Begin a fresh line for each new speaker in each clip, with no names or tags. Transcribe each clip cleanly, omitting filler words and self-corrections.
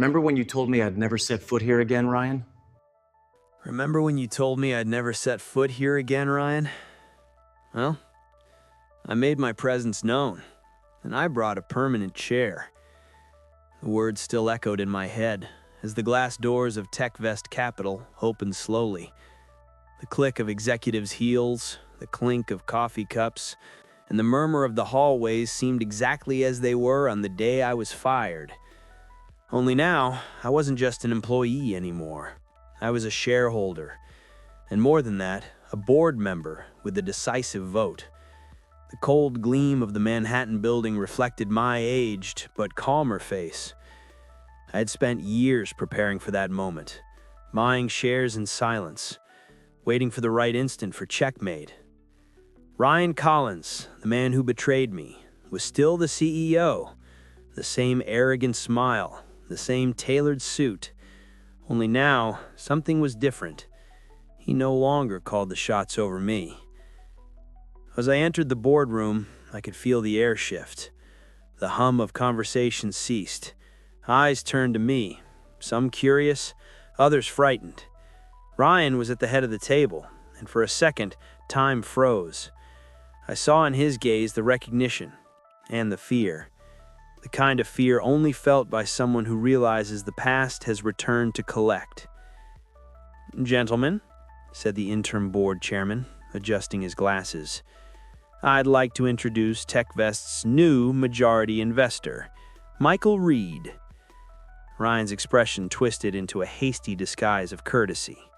Remember when you told me I'd never set foot here again, Ryan?
Remember when you told me I'd never set foot here again, Ryan? Well, I made my presence known, and I brought a permanent chair. The words still echoed in my head as the glass doors of TechVest Capital opened slowly. The click of executives' heels, the clink of coffee cups, and the murmur of the hallways seemed exactly as they were on the day I was fired. Only now, I wasn't just an employee anymore. I was a shareholder, and more than that, a board member with a decisive vote. The cold gleam of the Manhattan building reflected my aged but calmer face. I had spent years preparing for that moment, buying shares in silence, waiting for the right instant for checkmate. Ryan Collins, the man who betrayed me, was still the CEO, the same arrogant smile, the same tailored suit. Only now, something was different. He no longer called the shots over me. As I entered the boardroom, I could feel the air shift. The hum of conversation ceased. Eyes turned to me, some curious, others frightened. Ryan was at the head of the table, and for a second, time froze. I saw in his gaze the recognition and the fear. The kind of fear only felt by someone who realizes the past has returned to collect. "Gentlemen," said the interim board chairman, adjusting his glasses, "I'd like to introduce TechVest's new majority investor, Michael Reed." Ryan's expression twisted into a hasty disguise of courtesy.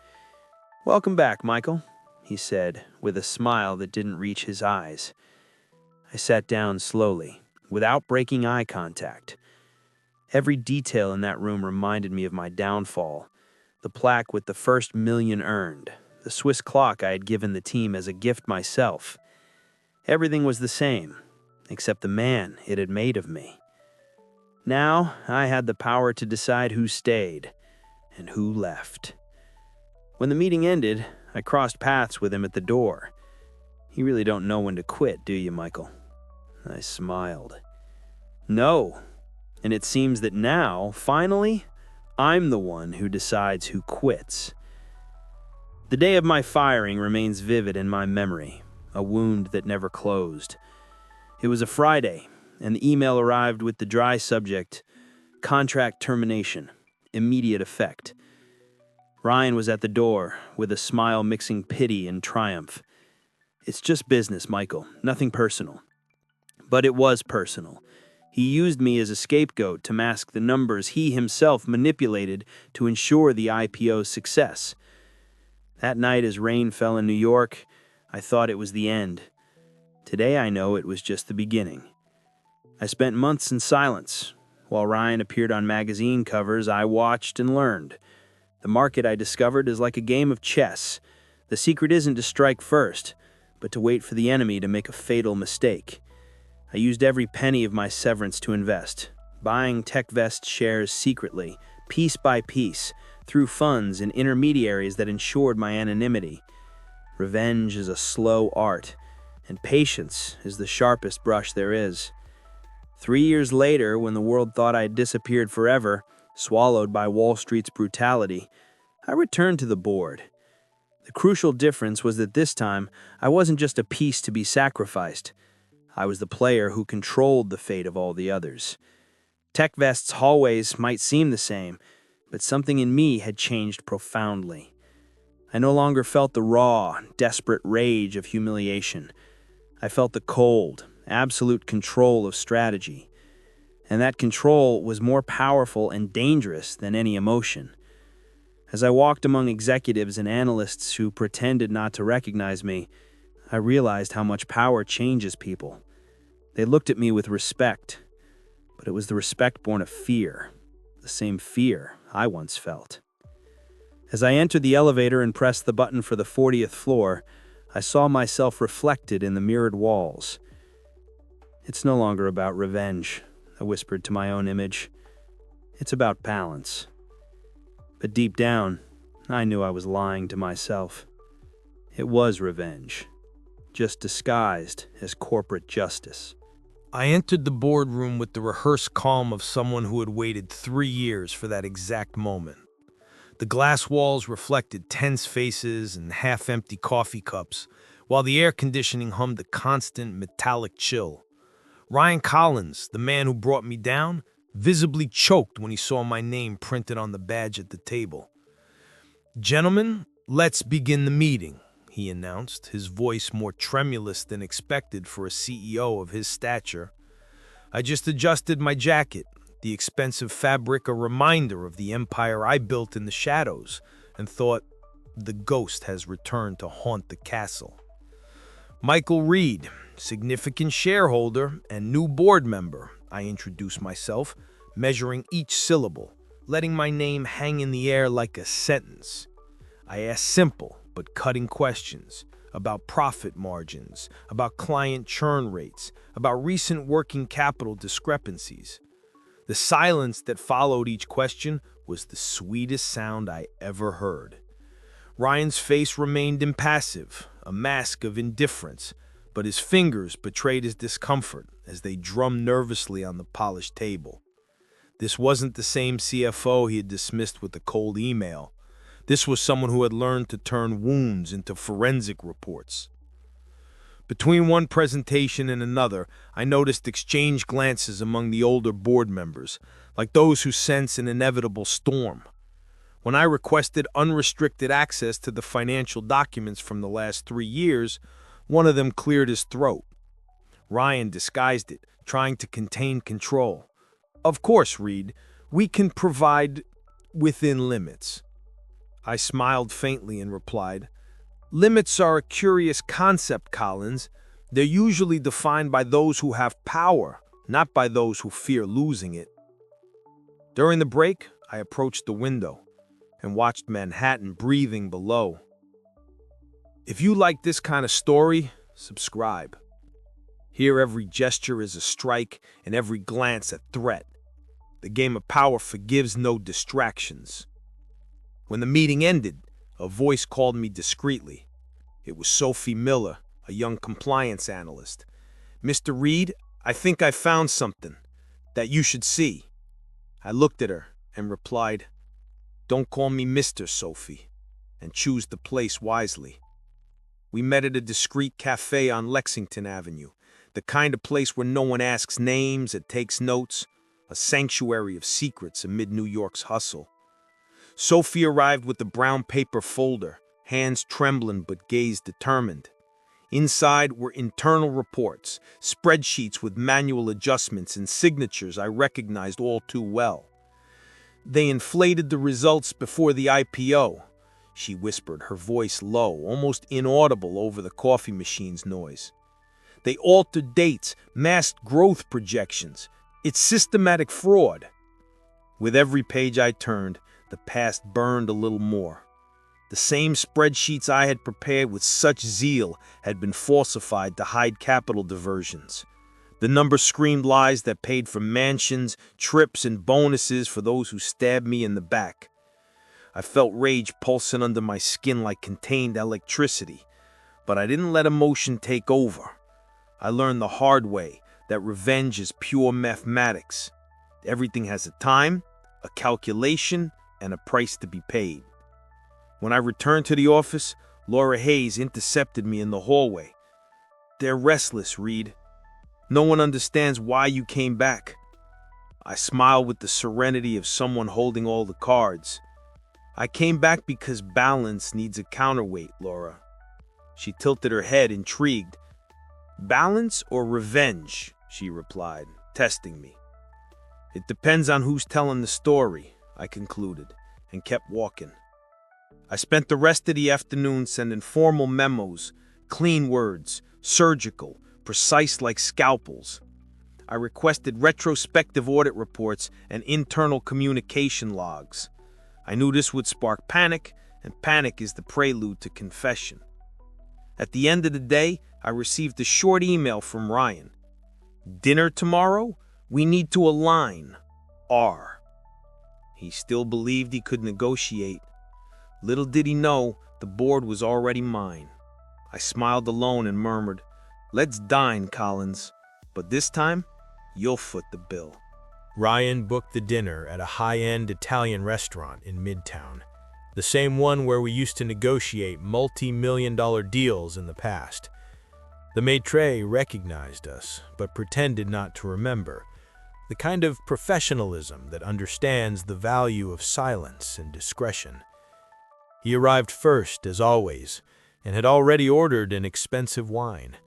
"Welcome back, Michael," he said, with a smile that didn't reach his eyes. I sat down slowly, without breaking eye contact. Every detail in that room reminded me of my downfall. The plaque with the first million earned, the Swiss clock I had given the team as a gift myself. Everything was the same, except the man it had made of me. Now I had the power to decide who stayed and who left. When the meeting ended, I crossed paths with him at the door. "You really don't know when to quit, do you, Michael?" I smiled. "No, and it seems that now, finally, I'm the one who decides who quits." The day of my firing remains vivid in my memory, a wound that never closed. It was a Friday, and the email arrived with the dry subject, "Contract termination, immediate effect." Ryan was at the door, with a smile mixing pity and triumph. "It's just business, Michael, nothing personal." But it was personal. He used me as a scapegoat to mask the numbers he himself manipulated to ensure the IPO's success. That night, as rain fell in New York, I thought it was the end. Today I know it was just the beginning. I spent months in silence. While Ryan appeared on magazine covers, I watched and learned. The market, I discovered, is like a game of chess. The secret isn't to strike first, but to wait for the enemy to make a fatal mistake. I used every penny of my severance to invest, buying TechVest shares secretly, piece by piece, through funds and intermediaries that ensured my anonymity. Revenge is a slow art, and patience is the sharpest brush there is. 3 years later, when the world thought I had disappeared forever, swallowed by Wall Street's brutality, I returned to the board. The crucial difference was that this time, I wasn't just a piece to be sacrificed. I was the player who controlled the fate of all the others. TechVest's hallways might seem the same, but something in me had changed profoundly. I no longer felt the raw, desperate rage of humiliation. I felt the cold, absolute control of strategy. And that control was more powerful and dangerous than any emotion. As I walked among executives and analysts who pretended not to recognize me, I realized how much power changes people. They looked at me with respect, but it was the respect born of fear, the same fear I once felt. As I entered the elevator and pressed the button for the 40th floor, I saw myself reflected in the mirrored walls. "It's no longer about revenge," I whispered to my own image. "It's about balance." But deep down, I knew I was lying to myself. It was revenge, just disguised as corporate justice.
I entered the boardroom with the rehearsed calm of someone who had waited 3 years for that exact moment. The glass walls reflected tense faces and half-empty coffee cups, while the air conditioning hummed a constant metallic chill. Ryan Collins, the man who brought me down, visibly choked when he saw my name printed on the badge at the table. "Gentlemen, let's begin the meeting," he announced, his voice more tremulous than expected for a CEO of his stature. I just adjusted my jacket, the expensive fabric a reminder of the empire I built in the shadows, and thought, the ghost has returned to haunt the castle. "Michael Reed, significant shareholder and new board member," I introduced myself, measuring each syllable, letting my name hang in the air like a sentence. I asked simple but cutting questions about profit margins, about client churn rates, about recent working capital discrepancies. The silence that followed each question was the sweetest sound I ever heard. Ryan's face remained impassive, a mask of indifference, but his fingers betrayed his discomfort as they drummed nervously on the polished table. This wasn't the same CFO he had dismissed with a cold email. This was someone who had learned to turn wounds into forensic reports. Between one presentation and another, I noticed exchanged glances among the older board members, like those who sense an inevitable storm. When I requested unrestricted access to the financial documents from the last 3 years, one of them cleared his throat. Ryan disguised it, trying to contain control. "Of course, Reed, we can provide within limits." I smiled faintly and replied, "Limits are a curious concept, Collins. They're usually defined by those who have power, not by those who fear losing it." During the break, I approached the window and watched Manhattan breathing below. If you like this kind of story, subscribe. Here every gesture is a strike and every glance a threat. The game of power forgives no distractions. When the meeting ended, a voice called me discreetly. It was Sophie Miller, a young compliance analyst. "Mr. Reed, I think I found something that you should see." I looked at her and replied, "Don't call me Mr. Sophie, and choose the place wisely." We met at a discreet cafe on Lexington Avenue, the kind of place where no one asks names, it takes notes, a sanctuary of secrets amid New York's hustle. Sophie arrived with the brown paper folder, hands trembling but gaze determined. Inside were internal reports, spreadsheets with manual adjustments and signatures I recognized all too well. "They inflated the results before the IPO," she whispered, her voice low, almost inaudible over the coffee machine's noise. "They altered dates, masked growth projections. It's systematic fraud." With every page I turned, the past burned a little more. The same spreadsheets I had prepared with such zeal had been falsified to hide capital diversions. The numbers screamed lies that paid for mansions, trips, and bonuses for those who stabbed me in the back. I felt rage pulsing under my skin like contained electricity, but I didn't let emotion take over. I learned the hard way that revenge is pure mathematics. Everything has a time, a calculation, and a price to be paid. When I returned to the office, Laura Hayes intercepted me in the hallway. "They're restless, Reed. No one understands why you came back." I smiled with the serenity of someone holding all the cards. "I came back because balance needs a counterweight, Laura." She tilted her head, intrigued. "Balance or revenge?" she replied, testing me. "It depends on who's telling the story," I concluded, and kept walking. I spent the rest of the afternoon sending formal memos, clean words, surgical, precise like scalpels. I requested retrospective audit reports and internal communication logs. I knew this would spark panic, and panic is the prelude to confession. At the end of the day, I received a short email from Ryan. "Dinner tomorrow? We need to align. R." He still believed he could negotiate. Little did he know, the board was already mine. I smiled alone and murmured, "Let's dine, Collins, but this time,
You'll foot the bill.
Ryan booked the dinner at a high-end Italian restaurant in Midtown, the same one where we used to negotiate multi-million-dollar deals in the past. The maitre recognized us, but pretended not to remember, the kind of professionalism that understands the value of silence and discretion. He arrived first, as always, and had already ordered an expensive wine.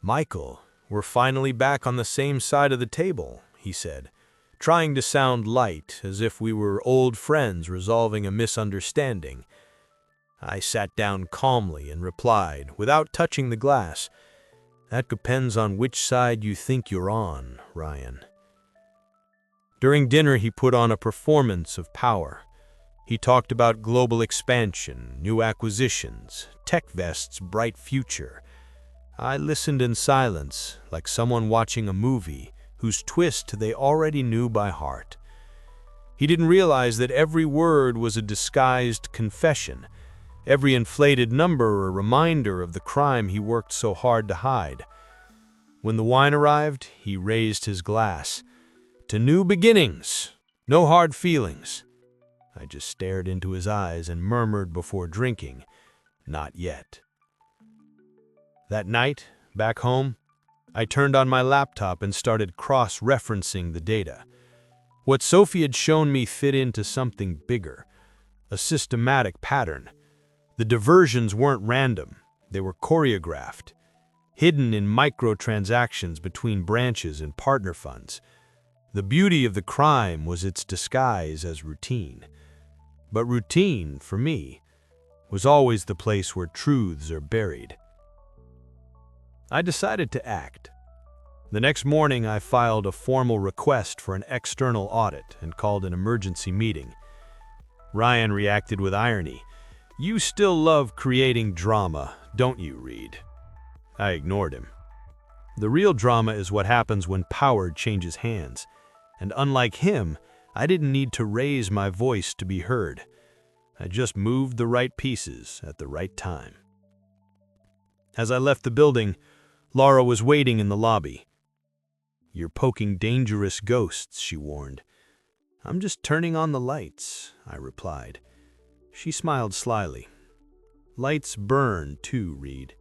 "Michael, we're finally back on the same side of the table," he said, trying to sound light, as if we were old friends resolving a misunderstanding. I sat down calmly and replied, without touching the glass, "That depends on which side you think you're on, Ryan." During dinner, he put on a performance of power. He talked about global expansion, new acquisitions, TechVest's bright future. I listened in silence, like someone watching a movie whose twist they already knew by heart. He didn't realize that every word was a disguised confession, every inflated number a reminder of the crime he worked so hard to hide. When the wine arrived, he raised his glass. "To new beginnings, no hard feelings." I just stared into his eyes and murmured before drinking, "Not yet." That night, back home, I turned on my laptop and started cross-referencing the data. What Sophie had shown me fit into something bigger, a systematic pattern. The diversions weren't random, they were choreographed, hidden in microtransactions between branches and partner funds. The beauty of the crime was its disguise as routine. But routine, for me, was always the place where truths are buried. I decided to act. The next morning, I filed a formal request for an external audit and called an emergency meeting. Ryan reacted with irony. "You still love creating drama, don't you, Reed?" I ignored him. The real drama is what happens when power changes hands. And unlike him, I didn't need to raise my voice to be heard. I just moved the right pieces at the right time. As I left the building, Laura was waiting in the lobby. "You're poking dangerous ghosts," she warned. "I'm just turning on the lights," I replied. She smiled slyly. "Lights burn too, Reed."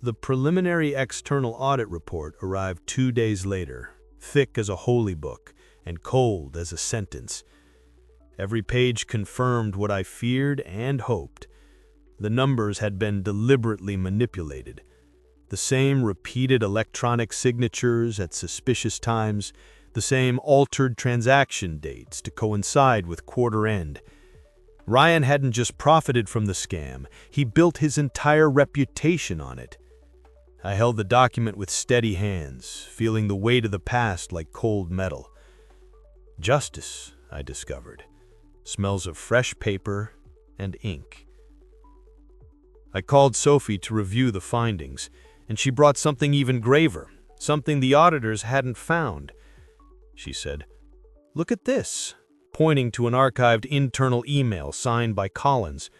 The preliminary external audit report arrived 2 days later, thick as a holy book and cold as a sentence. Every page confirmed what I feared and hoped. The numbers had been deliberately manipulated. The same repeated electronic signatures at suspicious times, the same altered transaction dates to coincide with quarter end. Ryan hadn't just profited from the scam, he built his entire reputation on it. I held the document with steady hands, feeling the weight of the past like cold metal. Justice, I discovered, smells of fresh paper and ink. I called Sophie to review the findings, and she brought something even graver, something the auditors hadn't found. She said, "Look at this," pointing to an archived internal email signed by Collins.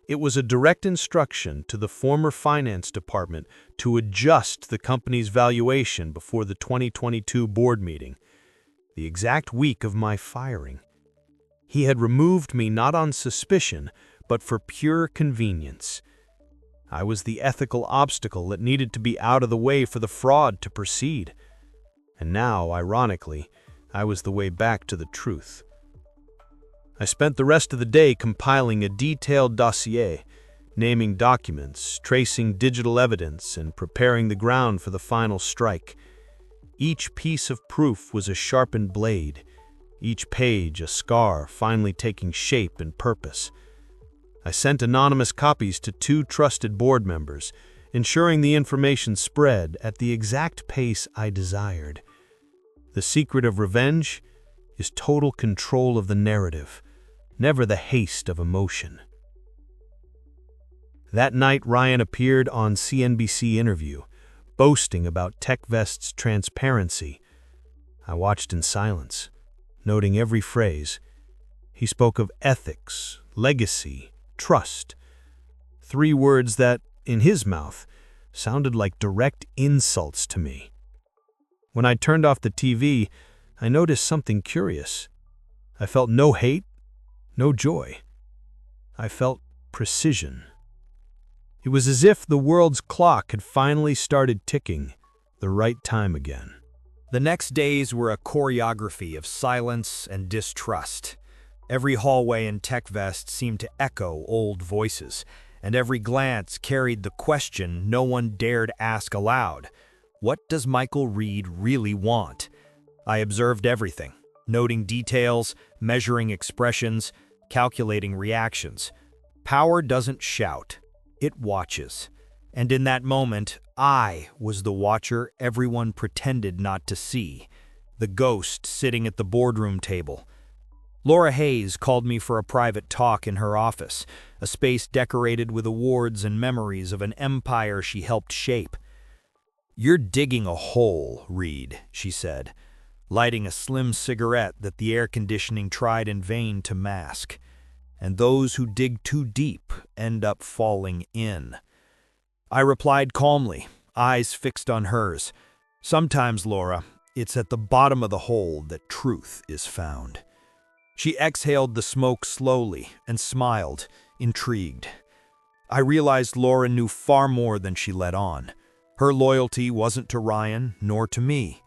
It was a direct instruction to the former finance department to adjust the company's valuation before the 2022 board meeting, the exact week of my firing. He had removed me not on suspicion, but for pure convenience. I was the ethical obstacle that needed to be out of the way for the fraud to proceed. And now, ironically, I was the way back to the truth. I spent the rest of the day compiling a detailed dossier, naming documents, tracing digital evidence, and preparing the ground for the final strike. Each piece of proof was a sharpened blade, each page a scar finally taking shape and purpose. I sent anonymous copies to 2 trusted board members, ensuring the information spread at the exact pace I desired. The secret of revenge is total control of the narrative, never the haste of emotion. That night, Ryan appeared on CNBC Interview, boasting about TechVest's transparency. I watched in silence, noting every phrase. He spoke of ethics, legacy, trust. 3 words that, in his mouth, sounded like direct insults to me. When I turned off the TV, I noticed something curious. I felt no hate, no joy. I felt precision. It was as if the world's clock had finally started ticking the right time again.
The next days were a choreography of silence and distrust. Every hallway in TechVest seemed to echo old voices, and every glance carried the question no one dared ask aloud. What does Michael Reed really want? I observed everything, noting details, measuring expressions, calculating reactions. Power doesn't shout, it watches. And in that moment, I was the watcher everyone pretended not to see, the ghost sitting at the boardroom table. Laura Hayes called me for a private talk in her office, a space decorated with awards and memories of an empire she helped shape. "You're digging a hole, Reed," she said, lighting a slim cigarette that the air conditioning tried in vain to mask. "And those who dig too deep end up falling in." I replied calmly, eyes fixed on hers. "Sometimes, Laura, it's at the bottom of the hole that truth is found." She exhaled the smoke slowly and smiled, intrigued. I realized Laura knew far more than she let on. Her loyalty wasn't to Ryan, nor to me.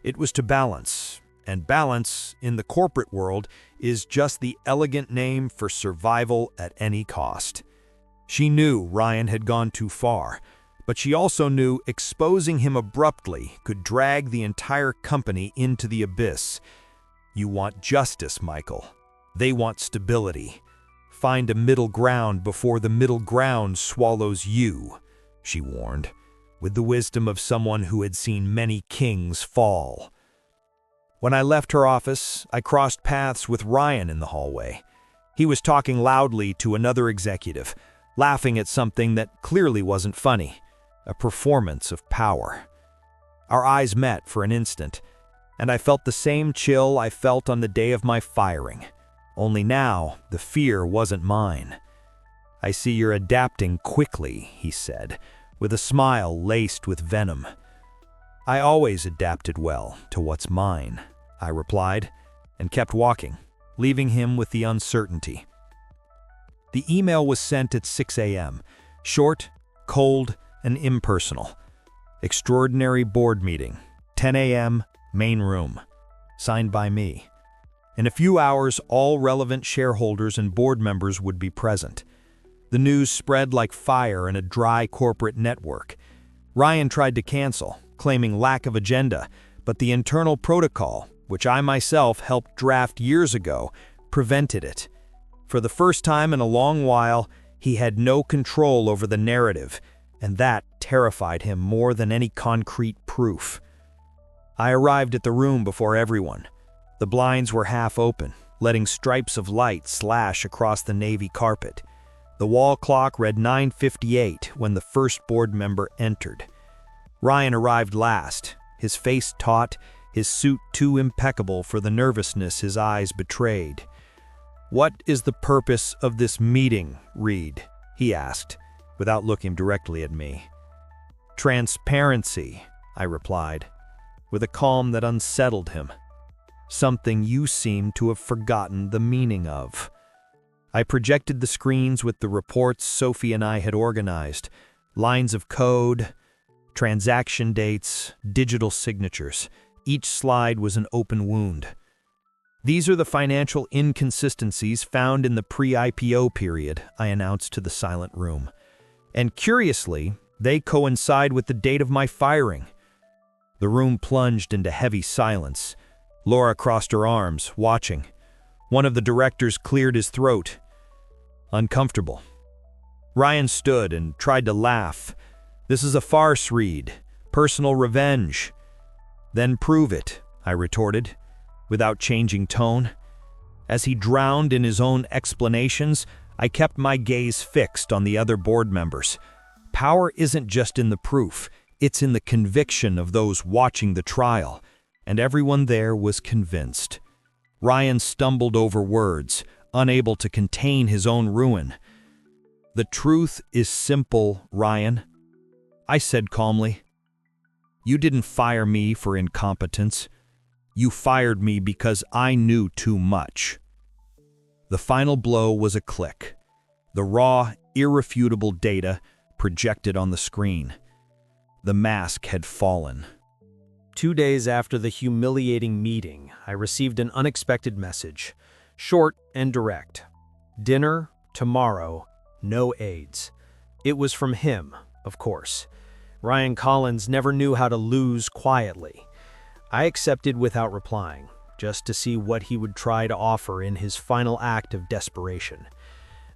It was to balance, and balance, in the corporate world, is just the elegant name for survival at any cost. She knew Ryan had gone too far, but she also knew exposing him abruptly could drag the entire company into the abyss. "You want justice, Michael. They want stability. Find a middle ground before the middle ground swallows you," she warned, with the wisdom of someone who had seen many kings fall. When I left her office, I crossed paths with Ryan in the hallway. He was talking loudly to another executive, laughing at something that clearly wasn't funny, a performance of power. Our eyes met for an instant, and I felt the same chill I felt on the day of my firing. Only now, the fear wasn't mine. "I see you're adapting quickly," he said, with a smile laced with venom. "I always adapted well to what's mine," I replied, and kept walking, leaving him with the uncertainty. The email was sent at 6 a.m., short, cold, and impersonal. "Extraordinary board meeting, 10 a.m., main room. Signed by me." In a few hours, all relevant shareholders and board members would be present. The news spread like fire in a dry corporate network. Ryan tried to cancel, claiming lack of agenda, but the internal protocol, which I myself helped draft years ago, prevented it. For the first time in a long while, he had no control over the narrative, and that terrified him more than any concrete proof. I arrived at the room before everyone. The blinds were half open, letting stripes of light slash across the navy carpet. The wall clock read 9:58 when the first board member entered. Ryan arrived last, his face taut, his suit too impeccable for the nervousness his eyes betrayed. "What is the purpose of this meeting, Reed?" he asked, without looking directly at me. "Transparency," I replied, with a calm that unsettled him. "Something you seem to have forgotten the meaning of." I projected the screens with the reports Sophie and I had organized, lines of code, transaction dates, digital signatures. Each slide was an open wound. "These are the financial inconsistencies found in the pre-IPO period," I announced to the silent room. "And curiously, they coincide with the date of my firing." The room plunged into heavy silence. Laura crossed her arms, watching. One of the directors cleared his throat. "Uncomfortable." Ryan stood and tried to laugh. "This is a farce, Reed. Personal revenge." "Then prove it," I retorted, without changing tone. As he drowned in his own explanations, I kept my gaze fixed on the other board members. Power isn't just in the proof, it's in the conviction of those watching the trial, and everyone there was convinced. Ryan stumbled over words, unable to contain his own ruin. "The truth is simple, Ryan," I said calmly. You didn't fire me for incompetence. You fired me because I knew too much. The final blow was a click. The raw, irrefutable data projected on the screen. The mask had fallen.
2 days after the humiliating meeting, I received an unexpected message, short and direct. Dinner, tomorrow, no aids. It was from him, of course. Ryan Collins never knew how to lose quietly. I accepted without replying, just to see what he would try to offer in his final act of desperation.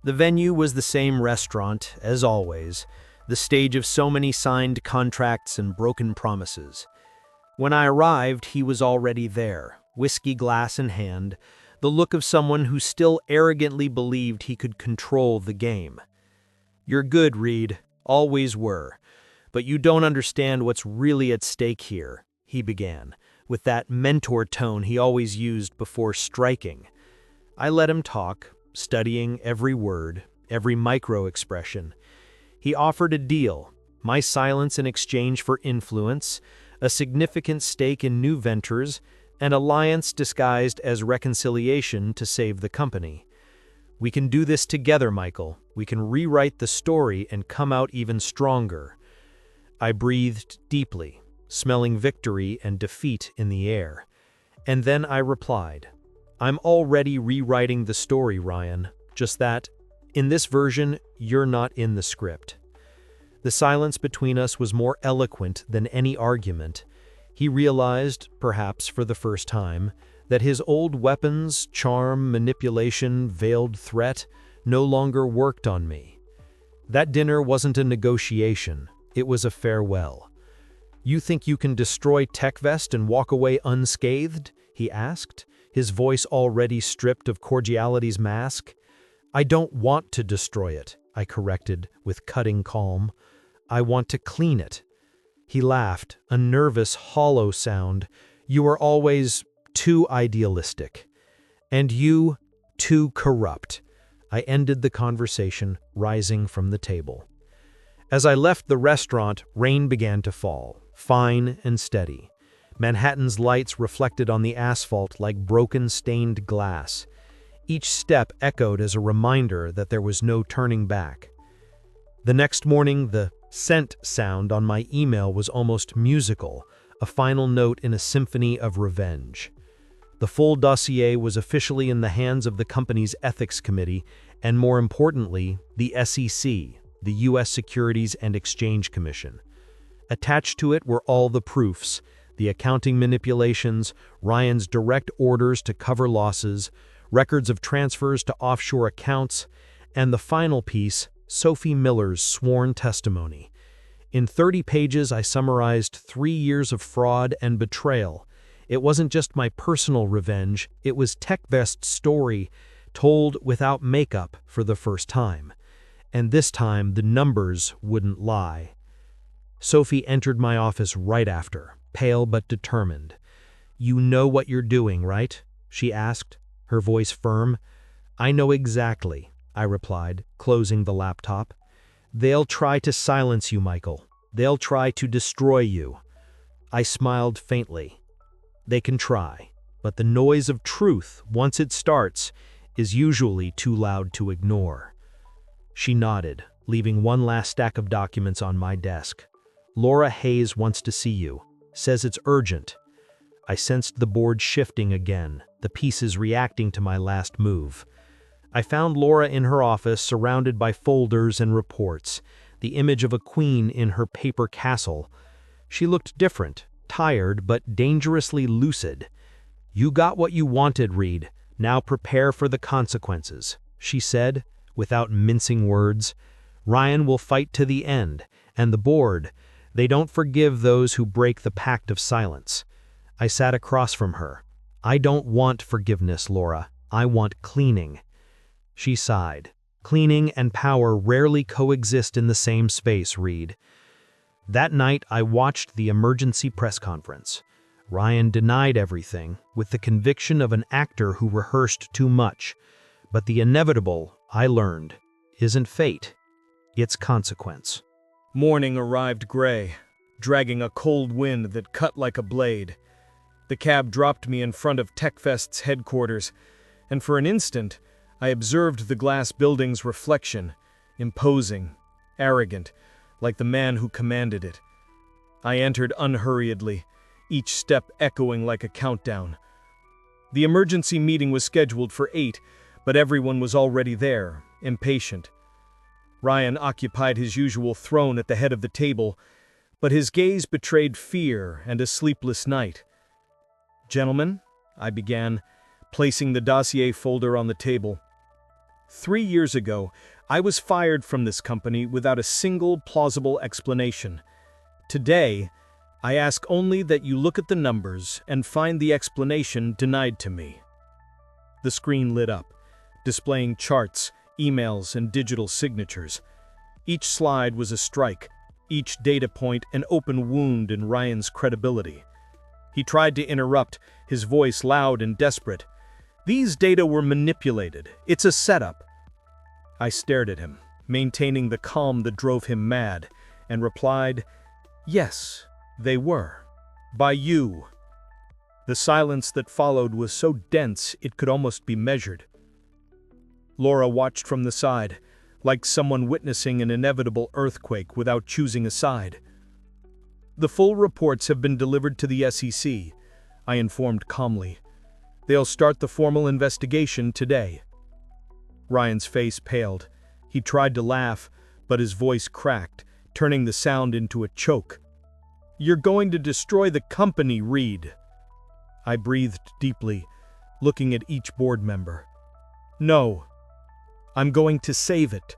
The venue was the same restaurant, as always, the stage of so many signed contracts and broken promises. When I arrived, he was already there, whiskey glass in hand, the look of someone who still arrogantly believed he could control the game. "You're good, Reed, always were, but you don't understand what's really at stake here," he began, with that mentor tone he always used before striking. I let him talk, studying every word, every micro-expression. He offered a deal, my silence in exchange for influence, a significant stake in new ventures, an alliance disguised as reconciliation to save the company. "We can do this together, Michael. We can rewrite the story and come out even stronger." I breathed deeply, smelling victory and defeat in the air. And then I replied, "I'm already rewriting the story, Ryan. Just that, in this version, you're not in the script." The silence between us was more eloquent than any argument. He realized, perhaps for the first time, that his old weapons, charm, manipulation, veiled threat, no longer worked on me. That dinner wasn't a negotiation, it was a farewell. "You think you can destroy TechVest and walk away unscathed?" he asked, his voice already stripped of cordiality's mask. "I don't want to destroy it," I corrected with cutting calm. "I want to clean it." He laughed, a nervous, hollow sound. "You are always too idealistic. And you, too corrupt." I ended the conversation, rising from the table. As I left the restaurant, rain began to fall, fine and steady. Manhattan's lights reflected on the asphalt like broken, stained glass. Each step echoed as a reminder that there was no turning back. The next morning, the sent sound on my email was almost musical, a final note in a symphony of revenge. The full dossier was officially in the hands of the company's ethics committee, and more importantly, the SEC, the U.S. Securities and Exchange Commission. Attached to it were all the proofs, the accounting manipulations, Ryan's direct orders to cover losses, records of transfers to offshore accounts, and the final piece, Sophie Miller's sworn testimony. In 30 pages, I summarized 3 years of fraud and betrayal. It wasn't just my personal revenge, it was TechVest's story, told without makeup for the first time. And this time, the numbers wouldn't lie. Sophie entered my office right after, pale but determined. "You know what you're doing, right?" she asked, her voice firm. "I know exactly," I replied, closing the laptop. "They'll try to silence you, Michael. They'll try to destroy you." I smiled faintly. "They can try, but the noise of truth, once it starts, is usually too loud to ignore." She nodded, leaving one last stack of documents on my desk. "Laura Hayes wants to see you. Says it's urgent." I sensed the board shifting again, the pieces reacting to my last move. I found Laura in her office, surrounded by folders and reports, the image of a queen in her paper castle. She looked different, tired but dangerously lucid. "You got what you wanted, Reed. Now prepare for the consequences," she said, without mincing words. "Ryan will fight to the end, and the board, they don't forgive those who break the pact of silence." I sat across from her. "I don't want forgiveness, Laura. I want cleaning." She sighed. "Cleaning and power rarely coexist in the same space, Reed." That night, I watched the emergency press conference. Ryan denied everything, with the conviction of an actor who rehearsed too much. But the inevitable, I learned, isn't fate. It's consequence. Morning arrived gray. dragging a cold wind that cut like a blade. The cab dropped me in front of TechFest's headquarters, and for an instant, I observed the glass building's reflection, imposing, arrogant, like the man who commanded it. I entered unhurriedly, each step echoing like a countdown. The emergency meeting was scheduled for 8, but everyone was already there, impatient. Ryan occupied his usual throne at the head of the table, but his gaze betrayed fear and a sleepless night. "Gentlemen," I began, placing the dossier folder on the table. 3 years ago, I was fired from this company without a single plausible explanation. Today, I ask only that you look at the numbers and find the explanation denied to me. The screen lit up, displaying charts, emails, and digital signatures. Each slide was a strike, each data point an open wound in Ryan's credibility. He tried to interrupt, his voice loud and desperate. "These data were manipulated. It's a setup." I stared at him, maintaining the calm that drove him mad, and replied, "Yes, they were. By you." The silence that followed was so dense it could almost be measured. Laura watched from the side, like someone witnessing an inevitable earthquake without choosing a side. "The full reports have been delivered to the SEC," I informed calmly. "They'll start the formal investigation today." Ryan's face paled. He tried to laugh, but his voice cracked, turning the sound into a choke. "You're going to destroy the company, Reed." I breathed deeply, looking at each board member. "No. I'm going to save it,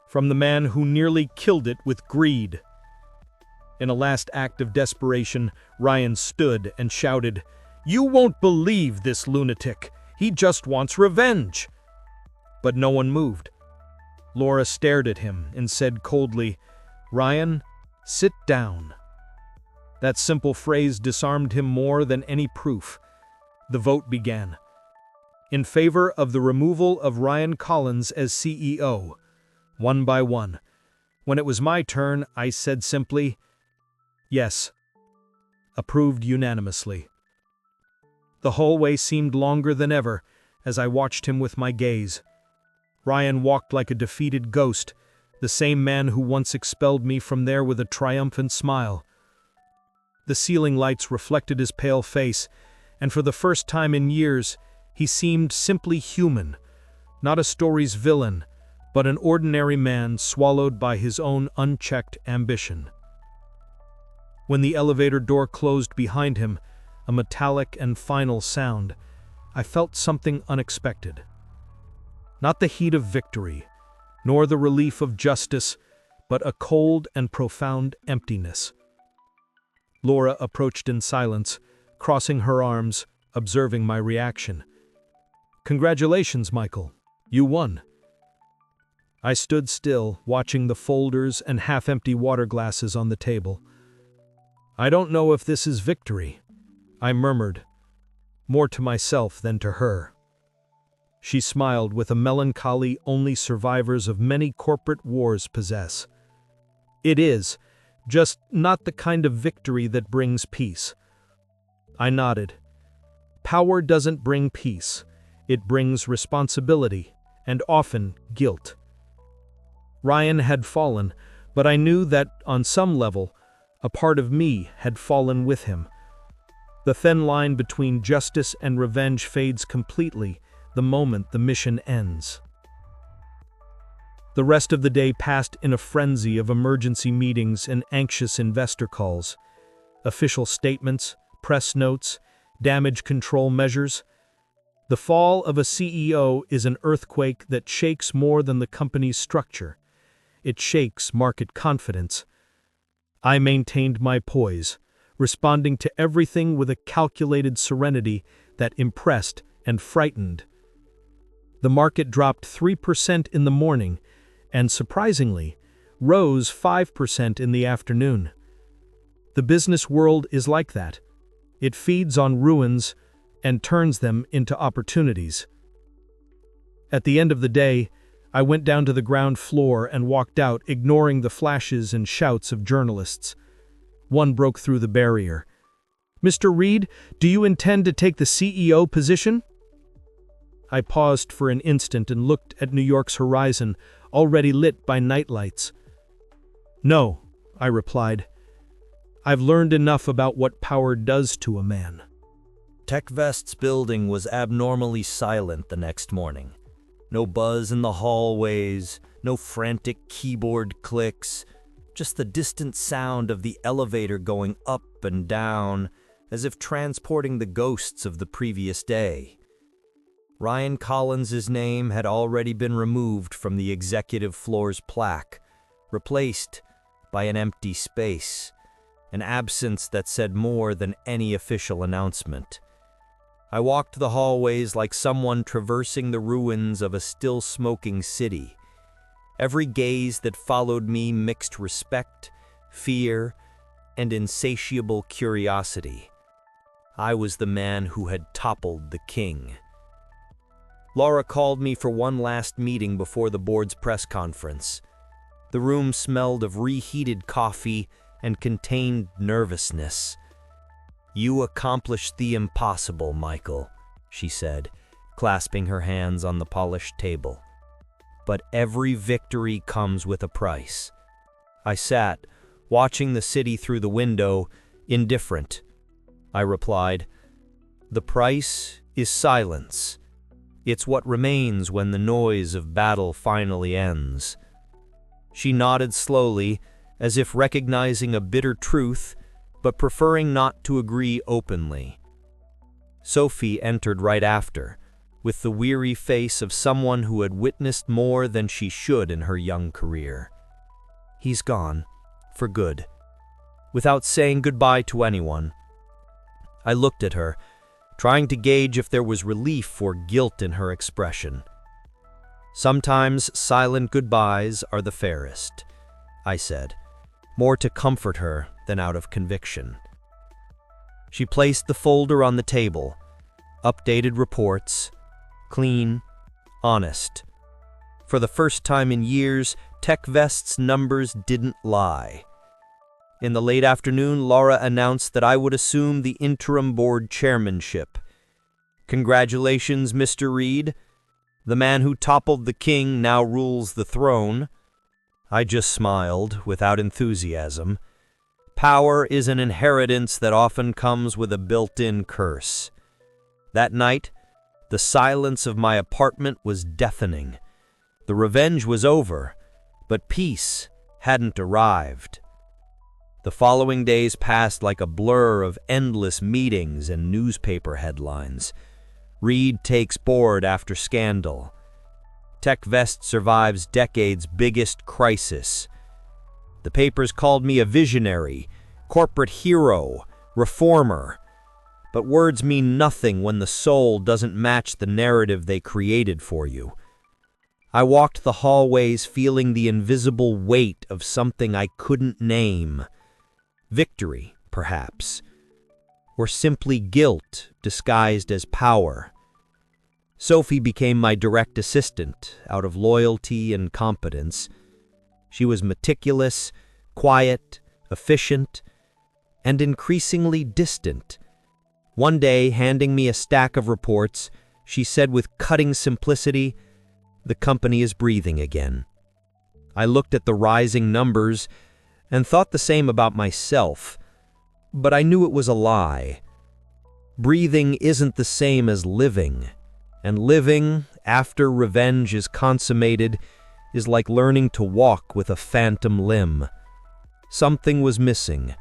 from the man who nearly killed it with greed." In a last act of desperation, Ryan stood and shouted, "You won't believe this lunatic. He just wants revenge." But no one moved. Laura stared at him and said coldly, "Ryan, sit down." That simple phrase disarmed him more than any proof. The vote began. In favor of the removal of Ryan Collins as CEO, one by one. When it was my turn, I said simply, "Yes." Approved unanimously. The hallway seemed longer than ever as I watched him with my gaze. Ryan walked like a defeated ghost, the same man who once expelled me from there with a triumphant smile. The ceiling lights reflected his pale face, and for the first time in years, he seemed simply human, not a story's villain, but an ordinary man swallowed by his own unchecked ambition. When the elevator door closed behind him, a metallic and final sound, I felt something unexpected. Not the heat of victory, nor the relief of justice, but a cold and profound emptiness. Laura approached in silence, crossing her arms, observing my reaction. "Congratulations, Michael. You won." I stood still, watching the folders and half-empty water glasses on the table. "I don't know if this is victory," I murmured, more to myself than to her. She smiled with a melancholy only survivors of many corporate wars possess. "It is, just not the kind of victory that brings peace." I nodded. Power doesn't bring peace. It brings responsibility, and often guilt. Ryan had fallen, but I knew that, on some level, a part of me had fallen with him. The thin line between justice and revenge fades completely the moment the mission ends. The rest of the day passed in a frenzy of emergency meetings and anxious investor calls. Official statements, press notes, damage control measures. The fall of a CEO is an earthquake that shakes more than the company's structure. It shakes market confidence. I maintained my poise, responding to everything with a calculated serenity that impressed and frightened. The market dropped 3% in the morning and, surprisingly, rose 5% in the afternoon. The business world is like that. It feeds on ruins and turns them into opportunities. At the end of the day, I went down to the ground floor and walked out, ignoring the flashes and shouts of journalists. One broke through the barrier. "Mr. Reed, do you intend to take the CEO position?" I paused for an instant and looked at New York's horizon, already lit by nightlights. "No," I replied. "I've learned enough about what power does to a man."
TechVest's building was abnormally silent the next morning. No buzz in the hallways, no frantic keyboard clicks, just the distant sound of the elevator going up and down, as if transporting the ghosts of the previous day. Ryan Collins's name had already been removed from the executive floor's plaque, replaced by an empty space, an absence that said more than any official announcement. I walked the hallways like someone traversing the ruins of a still-smoking city. Every gaze that followed me mixed respect, fear, and insatiable curiosity. I was the man who had toppled the king. Laura called me for one last meeting before the board's press conference. The room smelled of reheated coffee and contained nervousness. "You accomplished the impossible, Michael," she said, clasping her hands on the polished table. "But every victory comes with a price." I sat, watching the city through the window, indifferent. I replied, "The price is silence. It's what remains when the noise of battle finally ends." She nodded slowly, as if recognizing a bitter truth, but preferring not to agree openly. Sophie entered right after, with the weary face of someone who had witnessed more than she should in her young career. "He's gone, for good," without saying goodbye to anyone. I looked at her, trying to gauge if there was relief or guilt in her expression. "Sometimes silent goodbyes are the fairest," I said, more to comfort her than out of conviction. She placed the folder on the table. Updated reports, clean, honest. For the first time in years, TechVest's numbers didn't lie. In the late afternoon, Laura announced that I would assume the interim board chairmanship. "Congratulations, Mr. Reed. The man who toppled the king now rules the throne." I just smiled, without enthusiasm. Power is an inheritance that often comes with a built-in curse. That night, the silence of my apartment was deafening. The revenge was over, but peace hadn't arrived. The following days passed like a blur of endless meetings and newspaper headlines. Reed takes board after scandal. TechVest survives decade's biggest crisis. The papers called me a visionary, corporate hero, reformer. But words mean nothing when the soul doesn't match the narrative they created for you. I walked the hallways feeling the invisible weight of something I couldn't name. Victory, perhaps. Or simply guilt disguised as power. Sophie became my direct assistant out of loyalty and competence. She was meticulous, quiet, efficient, and increasingly distant. One day, handing me a stack of reports, she said with cutting simplicity, "The company is breathing again." I looked at the rising numbers and thought the same about myself, but I knew it was a lie. Breathing isn't the same as living, and living, after revenge is consummated, is like learning to walk with a phantom limb. Something was missing,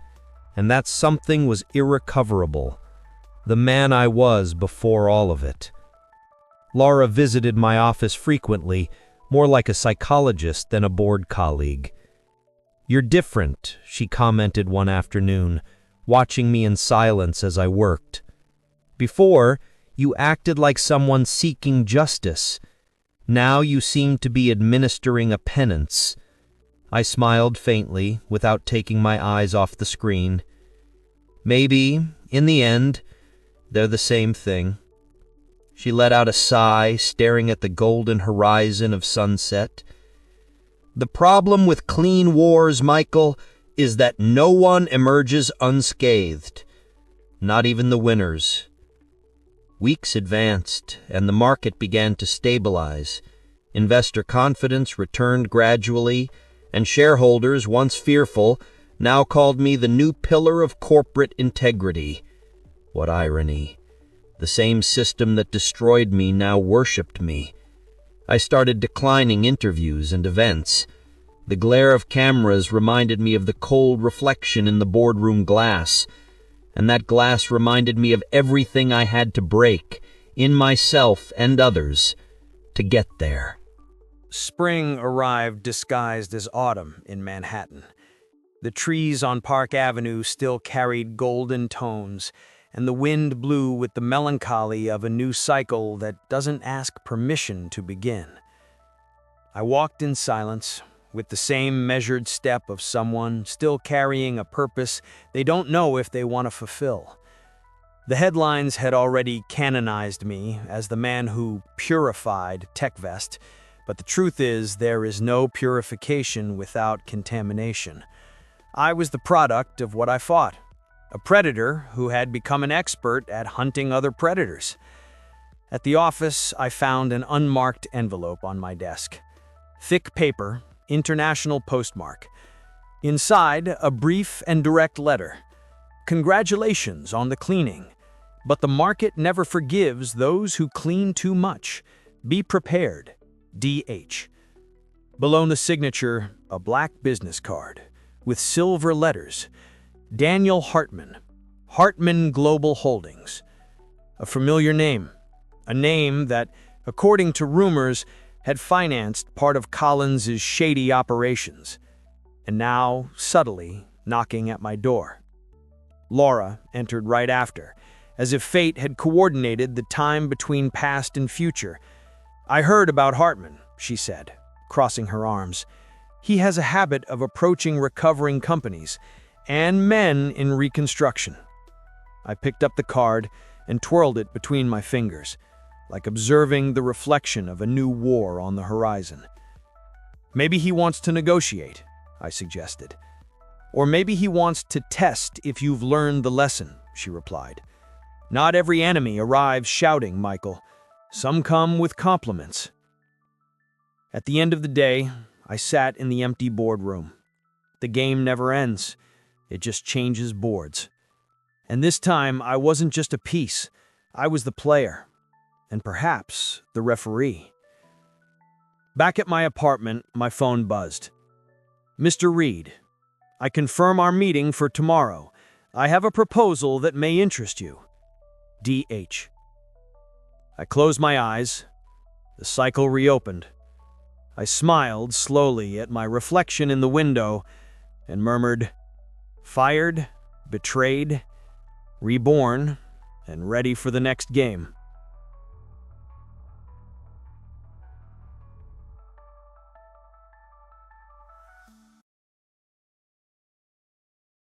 and that something was irrecoverable. The man I was before all of it. Laura visited my office frequently, more like a psychologist than a board colleague. "You're different," she commented one afternoon, watching me in silence as I worked. "Before, you acted like someone seeking justice. Now you seem to be administering a penance." I smiled faintly, without taking my eyes off the screen. "Maybe, in the end, they're the same thing." She let out a sigh, staring at the golden horizon of sunset. "The problem with clean wars, Michael, is that no one emerges unscathed, not even the winners. Weeks advanced, and the market began to stabilize. Investor confidence returned gradually, and shareholders, once fearful, now called me the new pillar of corporate integrity. What irony. The same system that destroyed me now worshipped me. I started declining interviews and events. The glare of cameras reminded me of the cold reflection in the boardroom glass, and that glass reminded me of everything I had to break, in myself and others, to get there.
Spring arrived disguised as autumn in Manhattan. The trees on Park Avenue still carried golden tones, and the wind blew with the melancholy of a new cycle that doesn't ask permission to begin. I walked in silence, with the same measured step of someone still carrying a purpose they don't know if they want to fulfill. The headlines had already canonized me as the man who purified TechVest, but the truth is there is no purification without contamination. I was the product of what I fought, a predator who had become an expert at hunting other predators. At the office, I found an unmarked envelope on my desk. Thick paper, international postmark. Inside, a brief and direct letter. Congratulations on the cleaning, but the market never forgives those who clean too much. Be prepared. D.H. Below the signature, a black business card with silver letters. Daniel Hartman, Hartman Global Holdings. A familiar name, a name that, according to rumors, had financed part of Collins's shady operations, and now, subtly, knocking at my door. Laura entered right after, as if fate had coordinated the time between past and future. I heard about Hartman, she said, crossing her arms. He has a habit of approaching recovering companies and men in reconstruction. I picked up the card and twirled it between my fingers, like observing the reflection of a new war on the horizon. Maybe he wants to negotiate, I suggested. Or maybe he wants to test if you've learned the lesson, she replied. Not every enemy arrives shouting, Michael. Some come with compliments. At the end of the day, I sat in the empty boardroom. The game never ends. It just changes boards. And this time, I wasn't just a piece. I was the player. And perhaps the referee. Back at my apartment, my phone buzzed. Mr. Reed, I confirm our meeting for tomorrow. I have a proposal that may interest you. D.H. I closed my eyes. The cycle reopened. I smiled slowly at my reflection in the window and murmured, fired, betrayed, reborn, and ready for the next game.